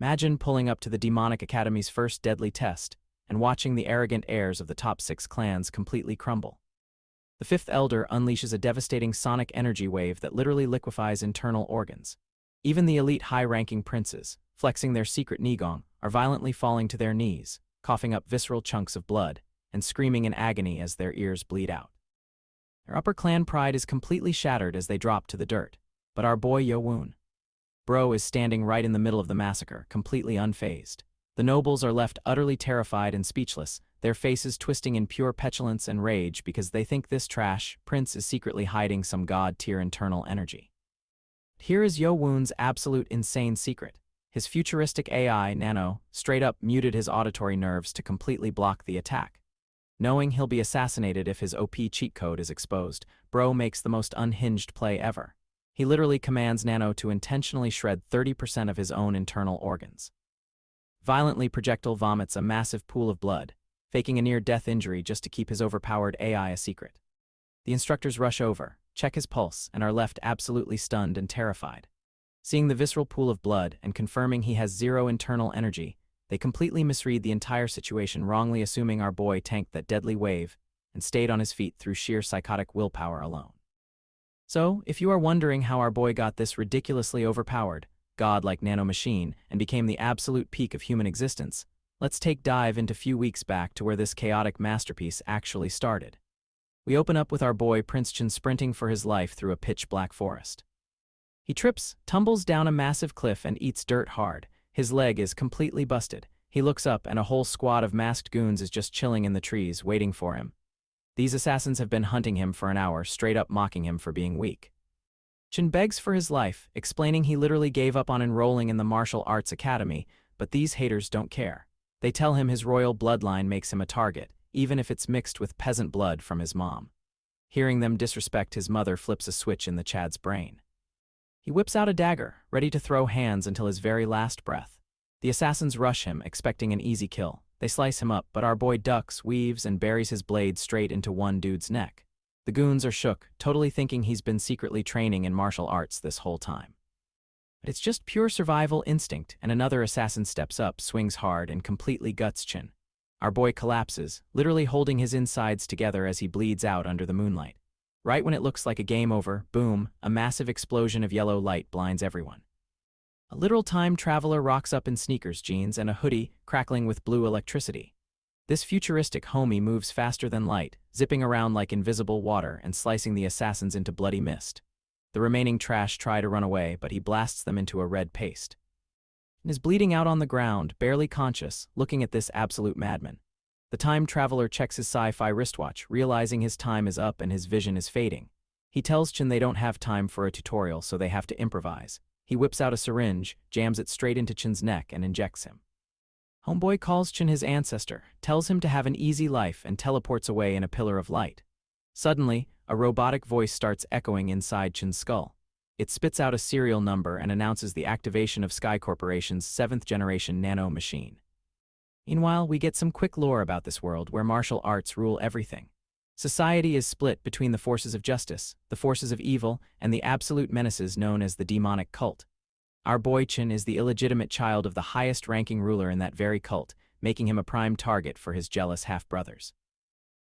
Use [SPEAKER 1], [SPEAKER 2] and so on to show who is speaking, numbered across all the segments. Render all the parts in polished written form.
[SPEAKER 1] Imagine pulling up to the Demonic Academy's first deadly test and watching the arrogant heirs of the top 6 clans completely crumble. The fifth elder unleashes a devastating sonic energy wave that literally liquefies internal organs. Even the elite high-ranking princes, flexing their secret nigong, are violently falling to their knees, coughing up visceral chunks of blood, and screaming in agony as their ears bleed out. Their upper clan pride is completely shattered as they drop to the dirt, but our boy Yo-woon, Bro, is standing right in the middle of the massacre, completely unfazed. The nobles are left utterly terrified and speechless, their faces twisting in pure petulance and rage because they think this trash prince is secretly hiding some god-tier internal energy. Here is Yo-woon's absolute insane secret. His futuristic AI, Nano, straight up muted his auditory nerves to completely block the attack. Knowing he'll be assassinated if his OP cheat code is exposed, Bro makes the most unhinged play ever. He literally commands Nano to intentionally shred 30% of his own internal organs. Violently projectile vomits a massive pool of blood, faking a near-death injury just to keep his overpowered AI a secret. The instructors rush over, check his pulse, and are left absolutely stunned and terrified. Seeing the visceral pool of blood and confirming he has zero internal energy, they completely misread the entire situation, wrongly assuming our boy tanked that deadly wave and stayed on his feet through sheer psychotic willpower alone. So, if you are wondering how our boy got this ridiculously overpowered, god-like nanomachine and became the absolute peak of human existence, let's take dive into a few weeks back to where this chaotic masterpiece actually started. We open up with our boy Prince Chin sprinting for his life through a pitch-black forest. He trips, tumbles down a massive cliff, and eats dirt hard. His leg is completely busted. He looks up and a whole squad of masked goons is just chilling in the trees, waiting for him. These assassins have been hunting him for an hour, straight up mocking him for being weak. Chin begs for his life, explaining he literally gave up on enrolling in the martial arts academy, but these haters don't care. They tell him his royal bloodline makes him a target, even if it's mixed with peasant blood from his mom. Hearing them disrespect his mother flips a switch in the Chad's brain. He whips out a dagger, ready to throw hands until his very last breath. The assassins rush him, expecting an easy kill. They slice him up, but our boy ducks, weaves, and buries his blade straight into one dude's neck. The goons are shook, totally thinking he's been secretly training in martial arts this whole time. But it's just pure survival instinct, and another assassin steps up, swings hard, and completely guts Chin. Our boy collapses, literally holding his insides together as he bleeds out under the moonlight. Right when it looks like a game over, boom, a massive explosion of yellow light blinds everyone. A literal time traveler rocks up in sneakers, jeans, and a hoodie crackling with blue electricity. This futuristic homie moves faster than light, zipping around like invisible water and slicing the assassins into bloody mist. The remaining trash try to run away, but he blasts them into a red paste. And is bleeding out on the ground, barely conscious, looking at this absolute madman. The time traveler checks his sci-fi wristwatch, realizing his time is up and his vision is fading. He tells Chin they don't have time for a tutorial, so they have to improvise. He whips out a syringe, jams it straight into Chin's neck, and injects him. Homeboy calls Chin his ancestor, tells him to have an easy life, and teleports away in a pillar of light. Suddenly, a robotic voice starts echoing inside Chin's skull. It spits out a serial number and announces the activation of Sky Corporation's 7th-generation nano machine. Meanwhile, we get some quick lore about this world where martial arts rule everything. Society is split between the forces of justice, the forces of evil, and the absolute menaces known as the demonic cult. Our boy Chin is the illegitimate child of the highest-ranking ruler in that very cult, making him a prime target for his jealous half-brothers.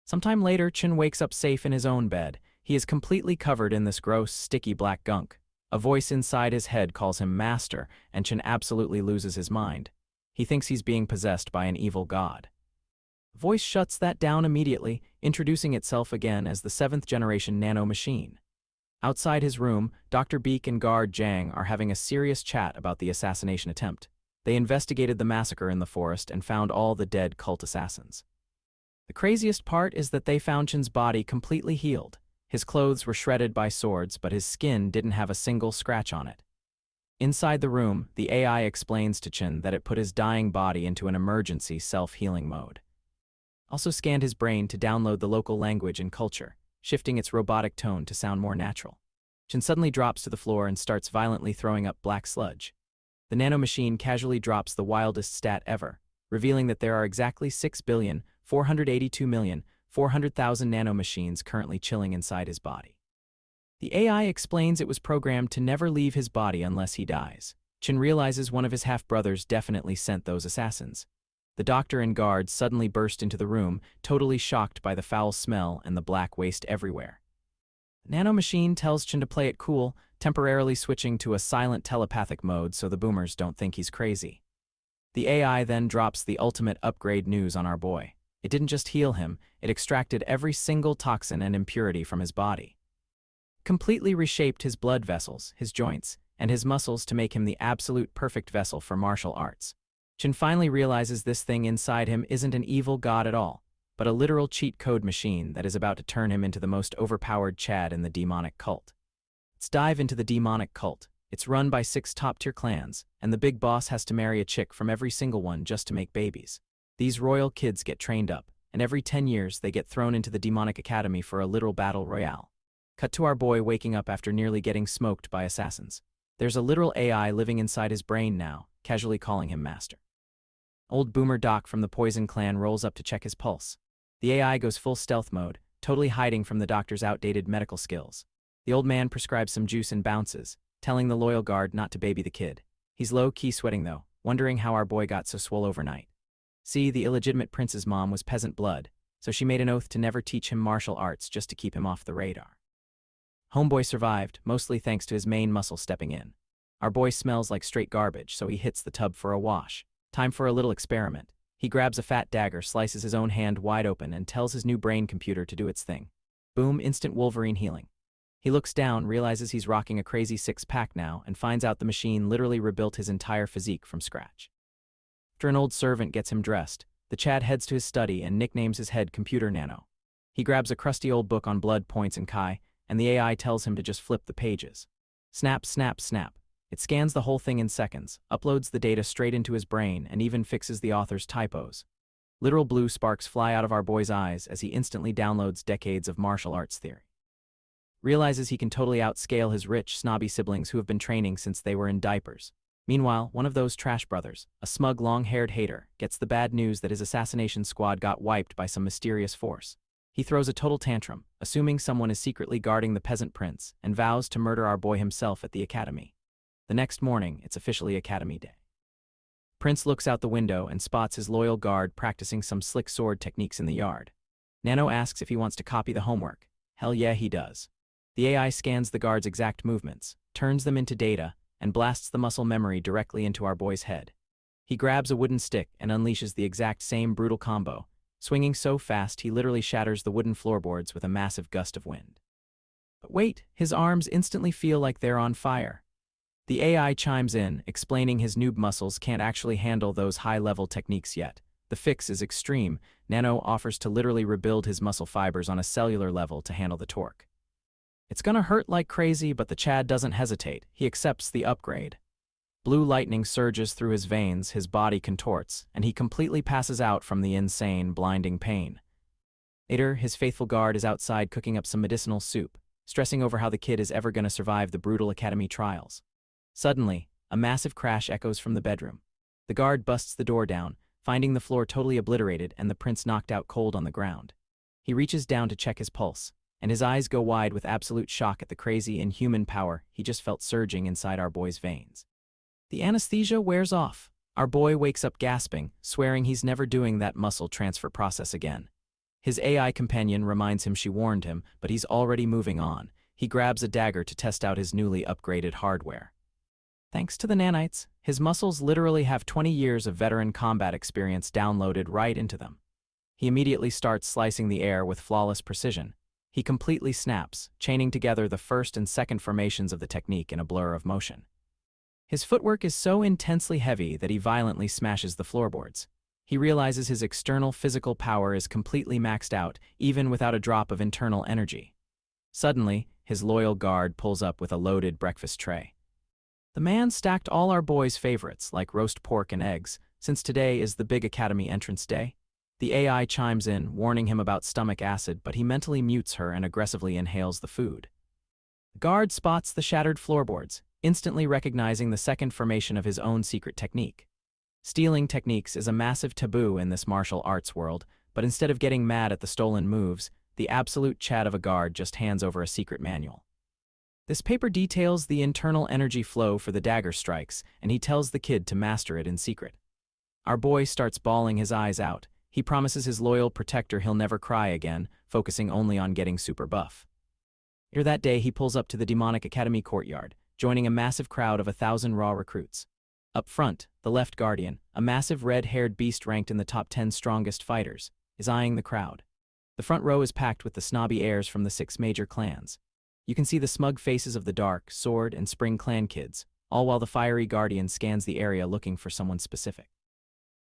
[SPEAKER 1] Sometime later, Chin wakes up safe in his own bed. He is completely covered in this gross, sticky black gunk. A voice inside his head calls him master, and Chin absolutely loses his mind. He thinks he's being possessed by an evil god. The voice shuts that down immediately, introducing itself again as the 7th-generation nano machine. Outside his room, Dr. Beak and guard Jang are having a serious chat about the assassination attempt. They investigated the massacre in the forest and found all the dead cult assassins. The craziest part is that they found Chin's body completely healed. His clothes were shredded by swords, but his skin didn't have a single scratch on it. Inside the room, the AI explains to Chin that it put his dying body into an emergency self-healing mode. Also scanned his brain to download the local language and culture, shifting its robotic tone to sound more natural. Chin suddenly drops to the floor and starts violently throwing up black sludge. The nanomachine casually drops the wildest stat ever, revealing that there are exactly 6,482,400,000 nanomachines currently chilling inside his body. The AI explains it was programmed to never leave his body unless he dies. Chin realizes one of his half-brothers definitely sent those assassins. The doctor and guard suddenly burst into the room, totally shocked by the foul smell and the black waste everywhere. The nanomachine tells Chin to play it cool, temporarily switching to a silent telepathic mode so the boomers don't think he's crazy. The AI then drops the ultimate upgrade news on our boy. It didn't just heal him, it extracted every single toxin and impurity from his body. Completely reshaped his blood vessels, his joints, and his muscles to make him the absolute perfect vessel for martial arts. Chin finally realizes this thing inside him isn't an evil god at all, but a literal cheat code machine that is about to turn him into the most overpowered Chad in the demonic cult. Let's dive into the demonic cult. It's run by 6 top-tier clans, and the big boss has to marry a chick from every single one just to make babies. These royal kids get trained up, and every 10 years they get thrown into the demonic academy for a literal battle royale. Cut to our boy waking up after nearly getting smoked by assassins. There's a literal AI living inside his brain now, casually calling him master. Old boomer Doc from the Poison clan rolls up to check his pulse. The AI goes full stealth mode, totally hiding from the doctor's outdated medical skills. The old man prescribes some juice and bounces, telling the loyal guard not to baby the kid. He's low-key sweating though, wondering how our boy got so swole overnight. See, the illegitimate prince's mom was peasant blood, so she made an oath to never teach him martial arts just to keep him off the radar. Homeboy survived, mostly thanks to his main muscle stepping in. Our boy smells like straight garbage, so he hits the tub for a wash. Time for a little experiment. He grabs a fat dagger, slices his own hand wide open, and tells his new brain computer to do its thing. Boom, instant Wolverine healing. He looks down, realizes he's rocking a crazy 6-pack now, and finds out the machine literally rebuilt his entire physique from scratch. After an old servant gets him dressed, the Chad heads to his study and nicknames his head Computer Nano. He grabs a crusty old book on blood, points, and Kai, and the AI tells him to just flip the pages. Snap, snap, snap. It scans the whole thing in seconds, uploads the data straight into his brain, and even fixes the author's typos. Literal blue sparks fly out of our boy's eyes as he instantly downloads decades of martial arts theory. Realizes he can totally outscale his rich, snobby siblings who have been training since they were in diapers. Meanwhile, one of those trash brothers, a smug, long-haired hater, gets the bad news that his assassination squad got wiped by some mysterious force. He throws a total tantrum, assuming someone is secretly guarding the peasant prince, and vows to murder our boy himself at the academy. The next morning, it's officially Academy Day. Prince looks out the window and spots his loyal guard practicing some slick sword techniques in the yard. Nano asks if he wants to copy the homework. Hell yeah, he does. The AI scans the guard's exact movements, turns them into data, and blasts the muscle memory directly into our boy's head. He grabs a wooden stick and unleashes the exact same brutal combo, swinging so fast he literally shatters the wooden floorboards with a massive gust of wind. But wait, his arms instantly feel like they're on fire. The AI chimes in, explaining his noob muscles can't actually handle those high-level techniques yet. The fix is extreme. Nano offers to literally rebuild his muscle fibers on a cellular level to handle the torque. It's gonna hurt like crazy, but the Chad doesn't hesitate. He accepts the upgrade. Blue lightning surges through his veins, his body contorts, and he completely passes out from the insane, blinding pain. Later, his faithful guard is outside cooking up some medicinal soup, stressing over how the kid is ever gonna survive the brutal academy trials. Suddenly, a massive crash echoes from the bedroom. The guard busts the door down, finding the floor totally obliterated and the prince knocked out cold on the ground. He reaches down to check his pulse, and his eyes go wide with absolute shock at the crazy, inhuman power he just felt surging inside our boy's veins. The anesthesia wears off. Our boy wakes up gasping, swearing he's never doing that muscle transfer process again. His AI companion reminds him she warned him, but he's already moving on. He grabs a dagger to test out his newly upgraded hardware. Thanks to the nanites, his muscles literally have 20 years of veteran combat experience downloaded right into them. He immediately starts slicing the air with flawless precision. He completely snaps, chaining together the first and second formations of the technique in a blur of motion. His footwork is so intensely heavy that he violently smashes the floorboards. He realizes his external physical power is completely maxed out, even without a drop of internal energy. Suddenly, his loyal guard pulls up with a loaded breakfast tray. The man stacked all our boy's favorites, like roast pork and eggs, since today is the big academy entrance day. The AI chimes in, warning him about stomach acid, but he mentally mutes her and aggressively inhales the food. The guard spots the shattered floorboards, instantly recognizing the second formation of his own secret technique. Stealing techniques is a massive taboo in this martial arts world, but instead of getting mad at the stolen moves, the absolute Chad of a guard just hands over a secret manual. This paper details the internal energy flow for the dagger strikes, and he tells the kid to master it in secret. Our boy starts bawling his eyes out. He promises his loyal protector he'll never cry again, focusing only on getting super buff. Later that day, he pulls up to the Demonic Academy courtyard, joining a massive crowd of 1,000 raw recruits. Up front, the Left Guardian, a massive red-haired beast ranked in the top 10 strongest fighters, is eyeing the crowd. The front row is packed with the snobby heirs from the 6 major clans. You can see the smug faces of the Dark, Sword, and Spring clan kids, all while the fiery Guardian scans the area looking for someone specific.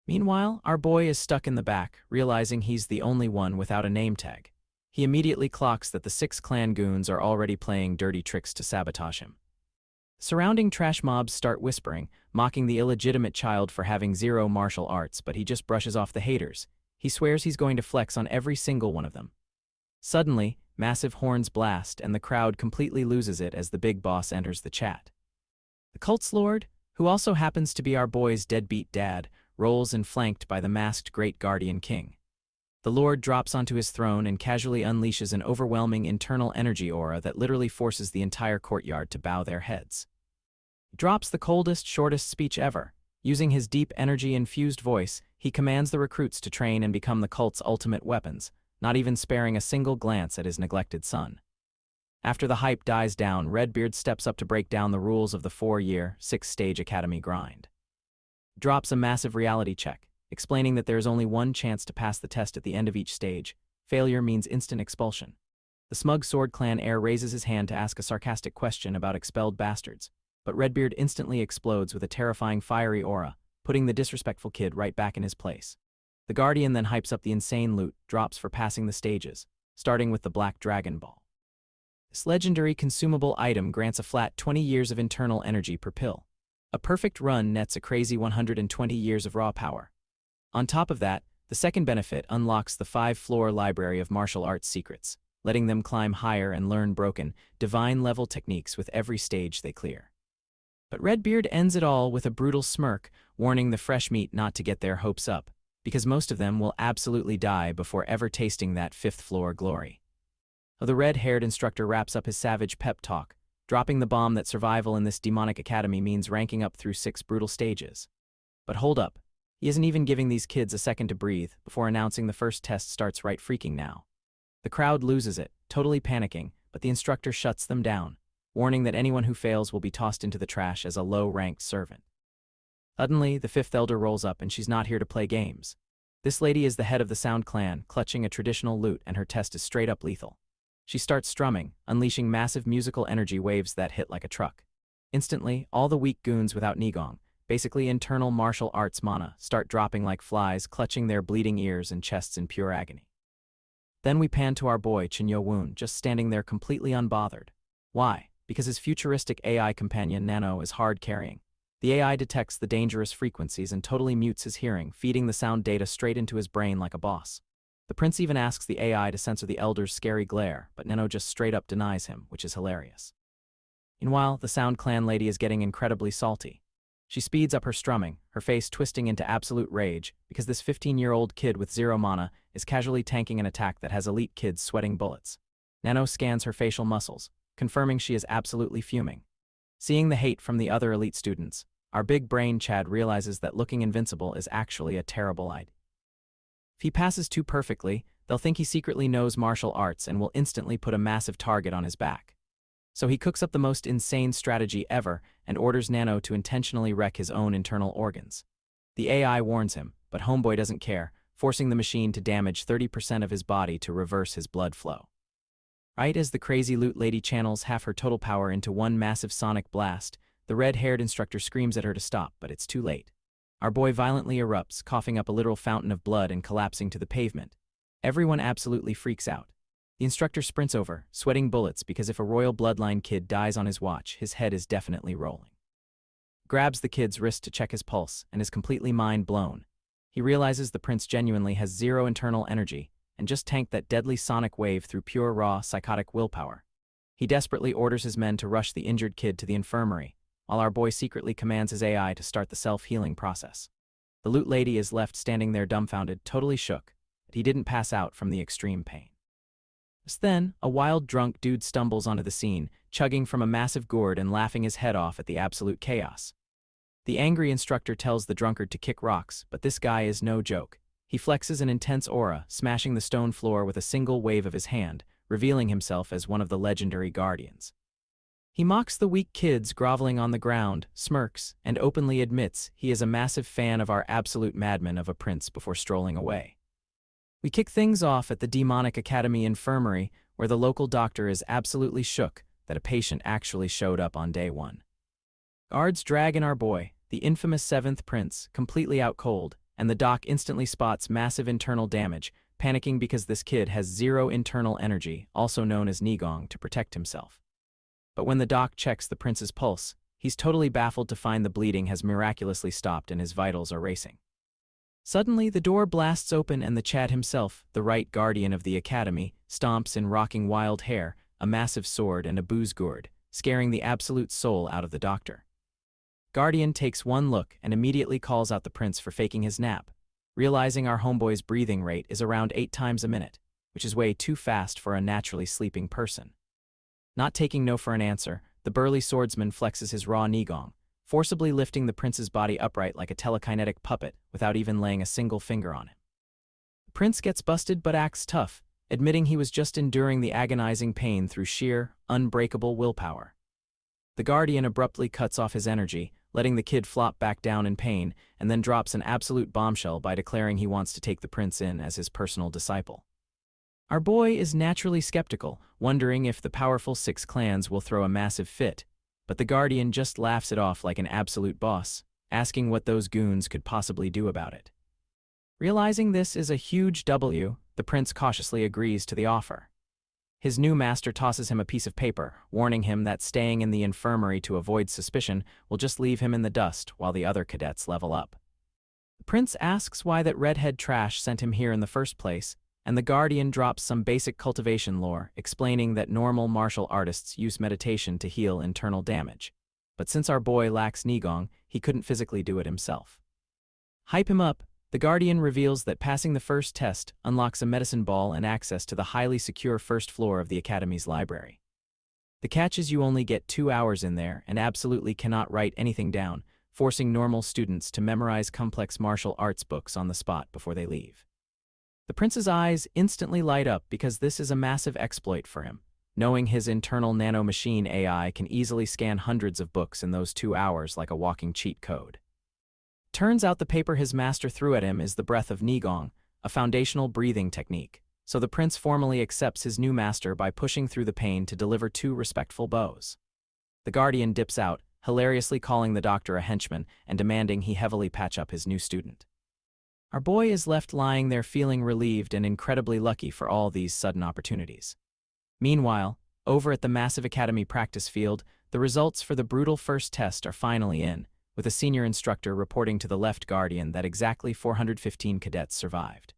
[SPEAKER 1] Meanwhile, our boy is stuck in the back, realizing he's the only one without a name tag. He immediately clocks that the 6 clan goons are already playing dirty tricks to sabotage him. Surrounding trash mobs start whispering, mocking the illegitimate child for having 0 martial arts, but he just brushes off the haters. He swears he's going to flex on every single one of them. Suddenly, massive horns blast, and the crowd completely loses it as the big boss enters the chat. The cult's lord, who also happens to be our boy's deadbeat dad, rolls in flanked by the masked Great Guardian King. The Lord drops onto his throne and casually unleashes an overwhelming internal energy aura that literally forces the entire courtyard to bow their heads. He drops the coldest, shortest speech ever. Using his deep energy-infused voice, he commands the recruits to train and become the cult's ultimate weapons, not even sparing a single glance at his neglected son. After the hype dies down, Redbeard steps up to break down the rules of the 4-year, 6-stage academy grind. He drops a massive reality check, explaining that there is only one chance to pass the test at the end of each stage. Failure means instant expulsion. The smug Sword Clan heir raises his hand to ask a sarcastic question about expelled bastards, but Redbeard instantly explodes with a terrifying fiery aura, putting the disrespectful kid right back in his place. The Guardian then hypes up the insane loot drops for passing the stages, starting with the Black Dragon Ball. This legendary consumable item grants a flat 20 years of internal energy per pill. A perfect run nets a crazy 120 years of raw power. On top of that, the second benefit unlocks the 5-floor library of martial arts secrets, letting them climb higher and learn broken, divine-level techniques with every stage they clear. But Redbeard ends it all with a brutal smirk, warning the fresh meat not to get their hopes up, because most of them will absolutely die before ever tasting that 5th-floor glory. The red-haired instructor wraps up his savage pep talk, dropping the bomb that survival in this demonic academy means ranking up through 6 brutal stages. But hold up. He isn't even giving these kids a second to breathe before announcing the first test starts right freaking now. The crowd loses it, totally panicking, but the instructor shuts them down, warning that anyone who fails will be tossed into the trash as a low-ranked servant. Suddenly, the 5th elder rolls up and she's not here to play games. This lady is the head of the Sound clan, clutching a traditional lute, and her test is straight-up lethal. She starts strumming, unleashing massive musical energy waves that hit like a truck. Instantly, all the weak goons without Nigong, basically internal martial arts mana, start dropping like flies, clutching their bleeding ears and chests in pure agony. Then we pan to our boy Chinyo Woon, just standing there completely unbothered. Why? Because his futuristic AI companion Nano is hard carrying. The AI detects the dangerous frequencies and totally mutes his hearing, feeding the sound data straight into his brain like a boss. The prince even asks the AI to censor the elder's scary glare, but Nano just straight up denies him, which is hilarious. Meanwhile, the Sound clan lady is getting incredibly salty. She speeds up her strumming, her face twisting into absolute rage, because this 15-year-old kid with 0 mana is casually tanking an attack that has elite kids sweating bullets. Nano scans her facial muscles, confirming she is absolutely fuming. Seeing the hate from the other elite students, our big brain Chad realizes that looking invincible is actually a terrible idea. If he passes too perfectly, they'll think he secretly knows martial arts and will instantly put a massive target on his back. So he cooks up the most insane strategy ever and orders Nano to intentionally wreck his own internal organs. The AI warns him, but Homeboy doesn't care, forcing the machine to damage 30% of his body to reverse his blood flow. Right as the crazy loot lady channels half her total power into one massive sonic blast, the red-haired instructor screams at her to stop, but it's too late. Our boy violently erupts, coughing up a literal fountain of blood and collapsing to the pavement. Everyone absolutely freaks out. The instructor sprints over, sweating bullets because if a royal bloodline kid dies on his watch, his head is definitely rolling. Grabs the kid's wrist to check his pulse and is completely mind blown. He realizes the prince genuinely has 0 internal energy and just tanked that deadly sonic wave through pure raw psychotic willpower. He desperately orders his men to rush the injured kid to the infirmary, while our boy secretly commands his AI to start the self-healing process. The loot lady is left standing there dumbfounded, totally shook, but he didn't pass out from the extreme pain. Just then, a wild drunk dude stumbles onto the scene, chugging from a massive gourd and laughing his head off at the absolute chaos. The angry instructor tells the drunkard to kick rocks, but this guy is no joke. He flexes an intense aura, smashing the stone floor with a single wave of his hand, revealing himself as one of the legendary guardians. He mocks the weak kids groveling on the ground, smirks, and openly admits he is a massive fan of our absolute madman of a prince before strolling away. We kick things off at the Demonic Academy infirmary, where the local doctor is absolutely shook that a patient actually showed up on day one. Guards drag in our boy, the infamous 7th prince, completely out cold, and the doc instantly spots massive internal damage, panicking because this kid has 0 internal energy, also known as Nigong, to protect himself. But when the doc checks the prince's pulse, he's totally baffled to find the bleeding has miraculously stopped and his vitals are racing. Suddenly, the door blasts open and the Chad himself, the right guardian of the academy, stomps in rocking wild hair, a massive sword and a booze gourd, scaring the absolute soul out of the doctor. Guardian takes one look and immediately calls out the prince for faking his nap, realizing our homeboy's breathing rate is around 8 times a minute, which is way too fast for a naturally sleeping person. Not taking no for an answer, the burly swordsman flexes his raw Nigong, forcibly lifting the prince's body upright like a telekinetic puppet without even laying a single finger on it. The prince gets busted but acts tough, admitting he was just enduring the agonizing pain through sheer, unbreakable willpower. The guardian abruptly cuts off his energy, letting the kid flop back down in pain, and then drops an absolute bombshell by declaring he wants to take the prince in as his personal disciple. Our boy is naturally skeptical, wondering if the powerful 6 clans will throw a massive fit, but the guardian just laughs it off like an absolute boss, asking what those goons could possibly do about it. Realizing this is a huge W, the prince cautiously agrees to the offer. His new master tosses him a piece of paper, warning him that staying in the infirmary to avoid suspicion will just leave him in the dust while the other cadets level up. The prince asks why that redhead trash sent him here in the first place, and the guardian drops some basic cultivation lore, explaining that normal martial artists use meditation to heal internal damage. But since our boy lacks Nigong, he couldn't physically do it himself. Hype him up, the guardian reveals that passing the first test unlocks a medicine ball and access to the highly secure first floor of the academy's library. The catch is you only get 2 hours in there and absolutely cannot write anything down, forcing normal students to memorize complex martial arts books on the spot before they leave. The prince's eyes instantly light up because this is a massive exploit for him, knowing his internal nanomachine AI can easily scan hundreds of books in those 2 hours like a walking cheat code. Turns out the paper his master threw at him is the breath of Nigong, a foundational breathing technique, so the prince formally accepts his new master by pushing through the pain to deliver 2 respectful bows. The guardian dips out, hilariously calling the doctor a henchman and demanding he heavily patch up his new student. Our boy is left lying there feeling relieved and incredibly lucky for all these sudden opportunities. Meanwhile, over at the massive academy practice field, the results for the brutal first test are finally in, with a senior instructor reporting to the left guardian that exactly 415 cadets survived.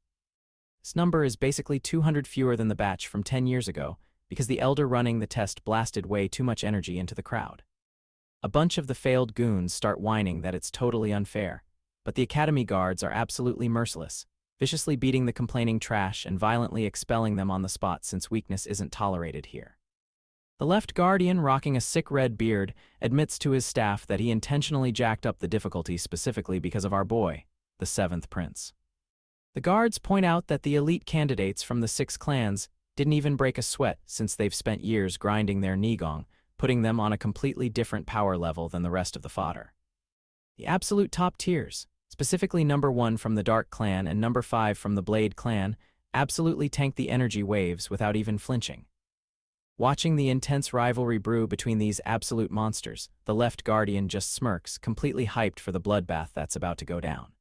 [SPEAKER 1] This number is basically 200 fewer than the batch from 10 years ago because the elder running the test blasted way too much energy into the crowd. A bunch of the failed goons start whining that it's totally unfair, but the academy guards are absolutely merciless, viciously beating the complaining trash and violently expelling them on the spot since weakness isn't tolerated here. The left guardian, rocking a sick red beard, admits to his staff that he intentionally jacked up the difficulty specifically because of our boy, the 7th prince. The guards point out that the elite candidates from the 6 clans didn't even break a sweat since they've spent years grinding their Nigong, putting them on a completely different power level than the rest of the fodder. The absolute top tiers, specifically number 1 from the Dark Clan and number 5 from the Blade Clan, absolutely tanked the energy waves without even flinching. Watching the intense rivalry brew between these absolute monsters, the left guardian just smirks, completely hyped for the bloodbath that's about to go down.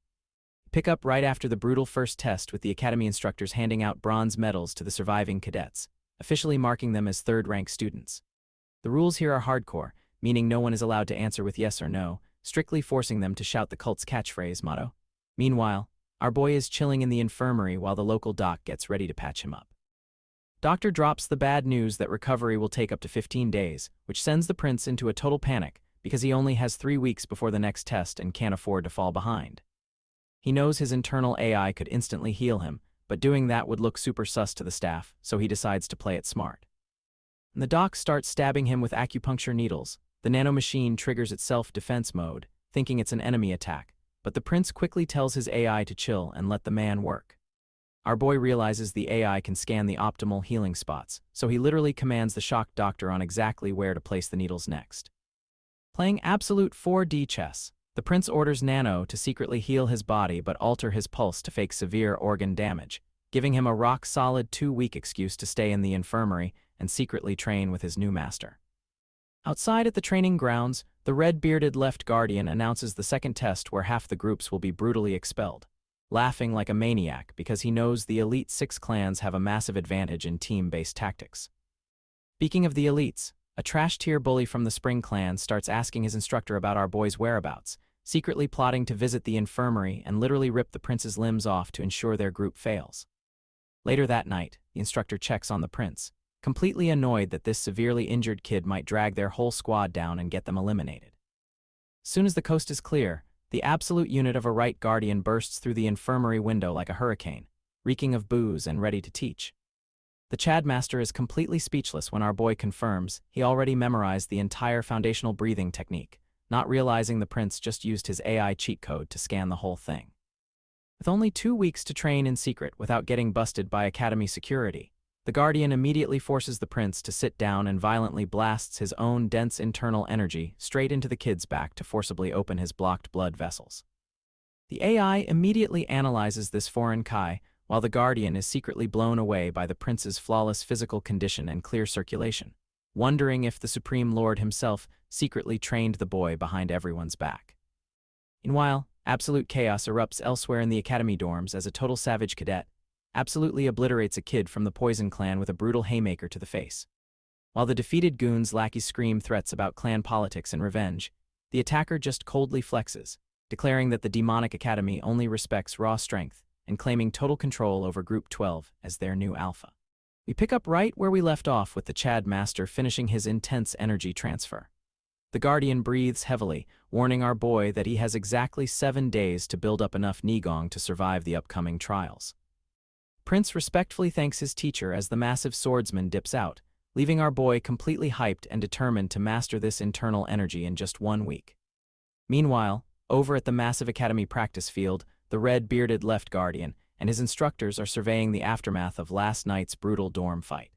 [SPEAKER 1] Pick up right after the brutal first test with the academy instructors handing out bronze medals to the surviving cadets, officially marking them as 3rd-rank students. The rules here are hardcore, meaning no one is allowed to answer with yes or no, strictly forcing them to shout the cult's catchphrase motto. Meanwhile, our boy is chilling in the infirmary while the local doc gets ready to patch him up. Doctor drops the bad news that recovery will take up to 15 days, which sends the prince into a total panic because he only has 3 weeks before the next test and can't afford to fall behind. He knows his internal AI could instantly heal him, but doing that would look super sus to the staff, so he decides to play it smart. And the doc starts stabbing him with acupuncture needles. The nanomachine triggers its self-defense mode, thinking it's an enemy attack, but the prince quickly tells his AI to chill and let the man work. Our boy realizes the AI can scan the optimal healing spots, so he literally commands the shocked doctor on exactly where to place the needles next. Playing absolute 4D chess, the prince orders Nano to secretly heal his body but alter his pulse to fake severe organ damage, giving him a rock-solid 2-week excuse to stay in the infirmary and secretly train with his new master. Outside at the training grounds, the red-bearded left guardian announces the second test where half the groups will be brutally expelled, laughing like a maniac because he knows the elite 6 clans have a massive advantage in team-based tactics. Speaking of the elites, a trash-tier bully from the Spring clan starts asking his instructor about our boy's whereabouts, secretly plotting to visit the infirmary and literally rip the prince's limbs off to ensure their group fails. Later that night, the instructor checks on the prince, completely annoyed that this severely injured kid might drag their whole squad down and get them eliminated. As soon as the coast is clear, the absolute unit of a right guardian bursts through the infirmary window like a hurricane, reeking of booze and ready to teach. The Chad master is completely speechless when our boy confirms he already memorized the entire foundational breathing technique, not realizing the prince just used his AI cheat code to scan the whole thing. With only 2 weeks to train in secret without getting busted by Academy security, the Guardian immediately forces the prince to sit down and violently blasts his own dense internal energy straight into the kid's back to forcibly open his blocked blood vessels. The AI immediately analyzes this foreign Kai, while the Guardian is secretly blown away by the prince's flawless physical condition and clear circulation, wondering if the Supreme Lord himself secretly trained the boy behind everyone's back. Meanwhile, absolute chaos erupts elsewhere in the Academy dorms as a total savage cadet absolutely obliterates a kid from the Poison clan with a brutal haymaker to the face. While the defeated goons' lackeys scream threats about clan politics and revenge, the attacker just coldly flexes, declaring that the demonic academy only respects raw strength and claiming total control over Group 12 as their new alpha. We pick up right where we left off with the Chad master finishing his intense energy transfer. The Guardian breathes heavily, warning our boy that he has exactly 7 days to build up enough Nigong to survive the upcoming trials. Prince respectfully thanks his teacher as the massive swordsman dips out, leaving our boy completely hyped and determined to master this internal energy in just 1 week. Meanwhile, over at the massive academy practice field, the red-bearded left guardian and his instructors are surveying the aftermath of last night's brutal dorm fight.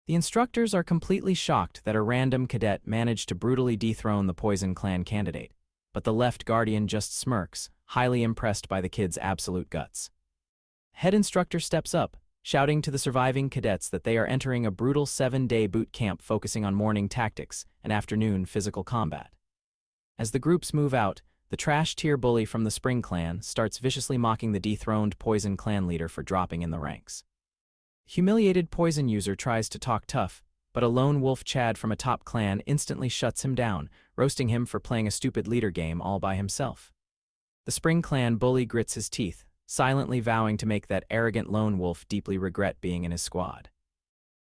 [SPEAKER 1] The instructors are completely shocked that a random cadet managed to brutally dethrone the Poison clan candidate, but the left guardian just smirks, highly impressed by the kid's absolute guts. Head instructor steps up, shouting to the surviving cadets that they are entering a brutal 7-day boot camp focusing on morning tactics and afternoon physical combat. As the groups move out, the trash-tier bully from the Spring clan starts viciously mocking the dethroned Poison clan leader for dropping in the ranks. Humiliated Poison user tries to talk tough, but a lone wolf Chad from a top clan instantly shuts him down, roasting him for playing a stupid leader game all by himself. The Spring clan bully grits his teeth, silently vowing to make that arrogant lone wolf deeply regret being in his squad.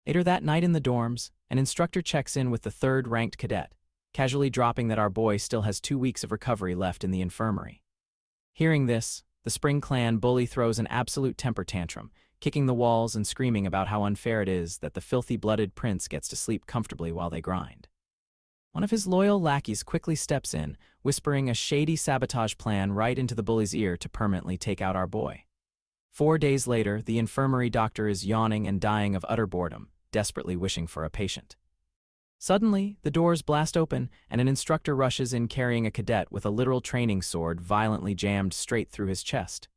[SPEAKER 1] Later that night in the dorms, an instructor checks in with the 3rd-ranked cadet, casually dropping that our boy still has 2 weeks of recovery left in the infirmary. Hearing this, the Spring clan bully throws an absolute temper tantrum, kicking the walls and screaming about how unfair it is that the filthy-blooded prince gets to sleep comfortably while they grind. One of his loyal lackeys quickly steps in, whispering a shady sabotage plan right into the bully's ear to permanently take out our boy. 4 days later, the infirmary doctor is yawning and dying of utter boredom, desperately wishing for a patient. Suddenly, the doors blast open and an instructor rushes in carrying a cadet with a literal training sword violently jammed straight through his chest.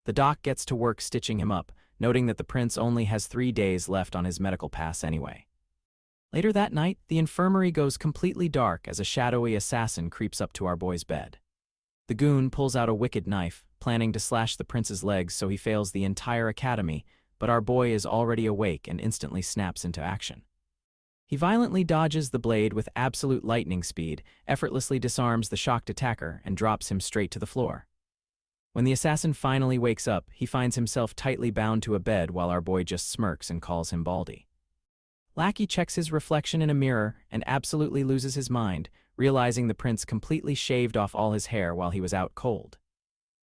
[SPEAKER 1] The doc gets to work stitching him up, noting that the prince only has 3 days left on his medical pass anyway. Later that night, the infirmary goes completely dark as a shadowy assassin creeps up to our boy's bed. The goon pulls out a wicked knife, planning to slash the prince's legs so he fails the entire academy, but our boy is already awake and instantly snaps into action. He violently dodges the blade with absolute lightning speed, effortlessly disarms the shocked attacker, and drops him straight to the floor. When the assassin finally wakes up, he finds himself tightly bound to a bed while our boy just smirks and calls him Baldy. Lackey checks his reflection in a mirror and absolutely loses his mind, realizing the prince completely shaved off all his hair while he was out cold.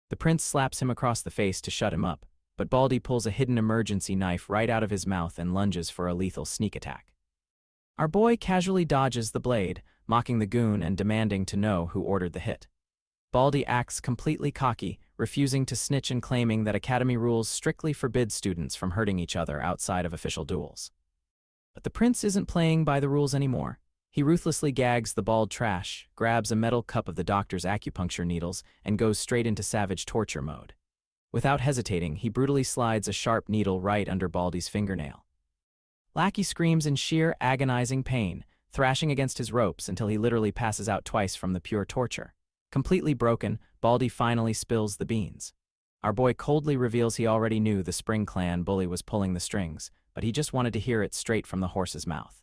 [SPEAKER 1] The prince slaps him across the face to shut him up, but Baldy pulls a hidden emergency knife right out of his mouth and lunges for a lethal sneak attack. Our boy casually dodges the blade, mocking the goon and demanding to know who ordered the hit. Baldy acts completely cocky, refusing to snitch and claiming that Academy rules strictly forbid students from hurting each other outside of official duels. But the prince isn't playing by the rules anymore. He ruthlessly gags the bald trash, grabs a metal cup of the doctor's acupuncture needles, and goes straight into savage torture mode. Without hesitating, he brutally slides a sharp needle right under Baldy's fingernail. Lackey screams in sheer agonizing pain, thrashing against his ropes until he literally passes out twice from the pure torture. Completely broken, Baldy finally spills the beans. Our boy coldly reveals he already knew the Spring Clan bully was pulling the strings, but he just wanted to hear it straight from the horse's mouth.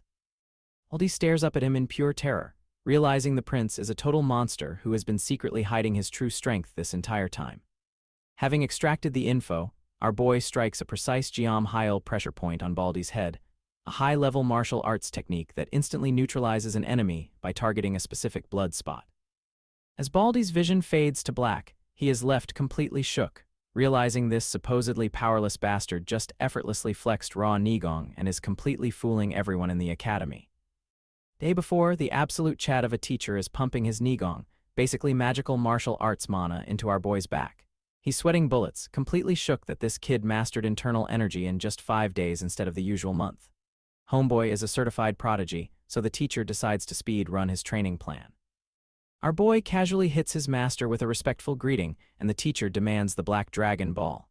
[SPEAKER 1] Baldy stares up at him in pure terror, realizing the prince is a total monster who has been secretly hiding his true strength this entire time. Having extracted the info, our boy strikes a precise geom-hyal pressure point on Baldy's head, a high-level martial arts technique that instantly neutralizes an enemy by targeting a specific blood spot. As Baldy's vision fades to black, he is left completely shook, realizing this supposedly powerless bastard just effortlessly flexed raw Nigong and is completely fooling everyone in the academy. Day before, the absolute chat of a teacher is pumping his Nigong, basically magical martial arts mana, into our boy's back. He's sweating bullets, completely shook that this kid mastered internal energy in just 5 days instead of the usual month. Homeboy is a certified prodigy, so the teacher decides to speed run his training plan. Our boy casually hits his master with a respectful greeting, and the teacher demands the Black Dragon Ball.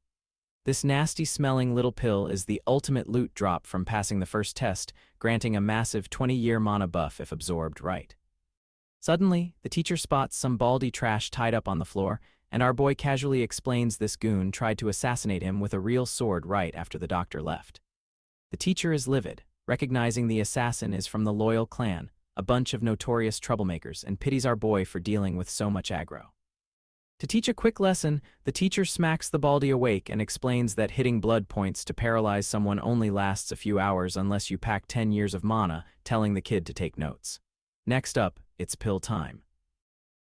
[SPEAKER 1] This nasty-smelling little pill is the ultimate loot drop from passing the first test, granting a massive 20-year mana buff if absorbed right. Suddenly, the teacher spots some Baldy trash tied up on the floor, and our boy casually explains this goon tried to assassinate him with a real sword right after the doctor left. The teacher is livid, recognizing the assassin is from the Loyal Clan, a bunch of notorious troublemakers, and pities our boy for dealing with so much aggro. To teach a quick lesson, the teacher smacks the Baldy awake and explains that hitting blood points to paralyze someone only lasts a few hours unless you pack 10 years of mana, telling the kid to take notes. Next up, it's pill time.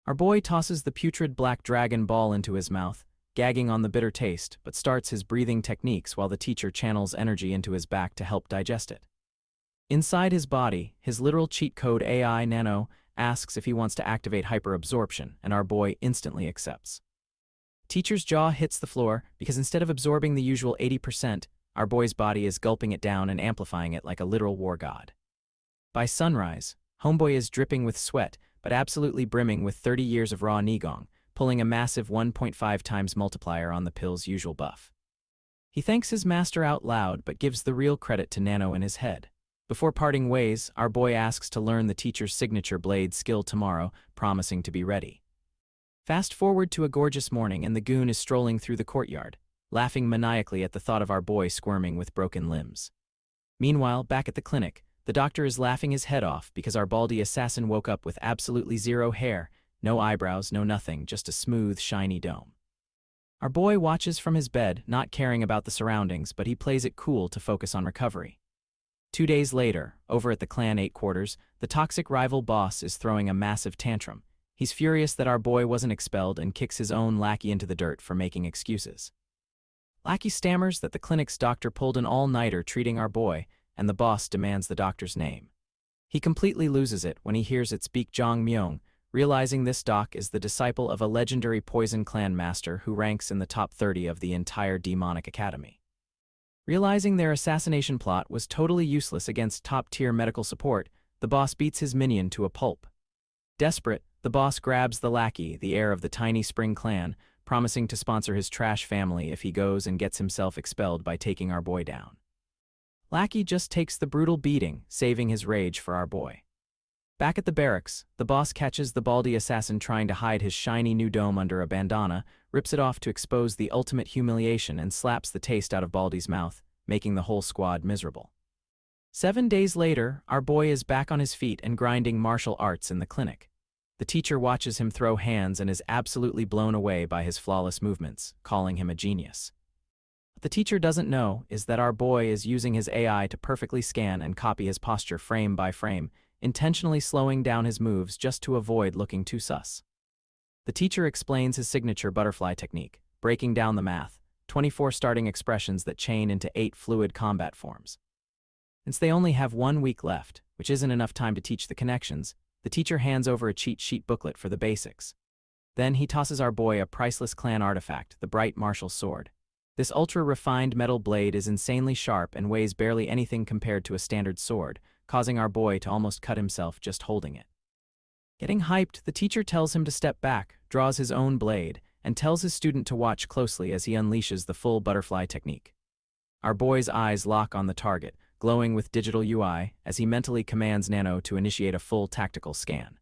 [SPEAKER 1] Our boy tosses the putrid Black Dragon Ball into his mouth, gagging on the bitter taste, but starts his breathing techniques while the teacher channels energy into his back to help digest it. Inside his body, his literal cheat code AI Nano asks if he wants to activate hyperabsorption, and our boy instantly accepts. Teacher's jaw hits the floor because instead of absorbing the usual 80%, our boy's body is gulping it down and amplifying it like a literal war god. By sunrise, homeboy is dripping with sweat, but absolutely brimming with 30 years of raw Nigong, pulling a massive 1.5 times multiplier on the pill's usual buff. He thanks his master out loud but gives the real credit to Nano in his head. Before parting ways, our boy asks to learn the teacher's signature blade skill tomorrow, promising to be ready. Fast forward to a gorgeous morning and the goon is strolling through the courtyard, laughing maniacally at the thought of our boy squirming with broken limbs. Meanwhile, back at the clinic, the doctor is laughing his head off because our Baldy assassin woke up with absolutely zero hair, no eyebrows, no nothing, just a smooth, shiny dome. Our boy watches from his bed, not caring about the surroundings, but he plays it cool to focus on recovery. 2 days later, over at the Clan 8 quarters, the toxic rival boss is throwing a massive tantrum. He's furious that our boy wasn't expelled and kicks his own lackey into the dirt for making excuses. Lackey stammers that the clinic's doctor pulled an all-nighter treating our boy, and the boss demands the doctor's name. He completely loses it when he hears it speak Zhang Myung, realizing this doc is the disciple of a legendary Poison Clan master who ranks in the top 30 of the entire demonic academy. Realizing their assassination plot was totally useless against top-tier medical support, the boss beats his minion to a pulp. Desperate, the boss grabs the lackey, the heir of the tiny Spring Clan, promising to sponsor his trash family if he goes and gets himself expelled by taking our boy down. Lackey just takes the brutal beating, saving his rage for our boy. Back at the barracks, the boss catches the Baldy assassin trying to hide his shiny new dome under a bandana, rips it off to expose the ultimate humiliation and slaps the taste out of Baldy's mouth, making the whole squad miserable. 7 days later, our boy is back on his feet and grinding martial arts in the clinic. The teacher watches him throw hands and is absolutely blown away by his flawless movements, calling him a genius. What the teacher doesn't know is that our boy is using his AI to perfectly scan and copy his posture frame by frame, intentionally slowing down his moves just to avoid looking too sus. The teacher explains his signature butterfly technique, breaking down the math, 24 starting expressions that chain into 8 fluid combat forms. Since they only have 1 week left, which isn't enough time to teach the connections, the teacher hands over a cheat sheet booklet for the basics. Then he tosses our boy a priceless clan artifact, the bright martial sword. This ultra-refined metal blade is insanely sharp and weighs barely anything compared to a standard sword, causing our boy to almost cut himself just holding it. Getting hyped, the teacher tells him to step back, draws his own blade, and tells his student to watch closely as he unleashes the full butterfly technique. Our boy's eyes lock on the target, glowing with digital UI, as he mentally commands Nano to initiate a full tactical scan.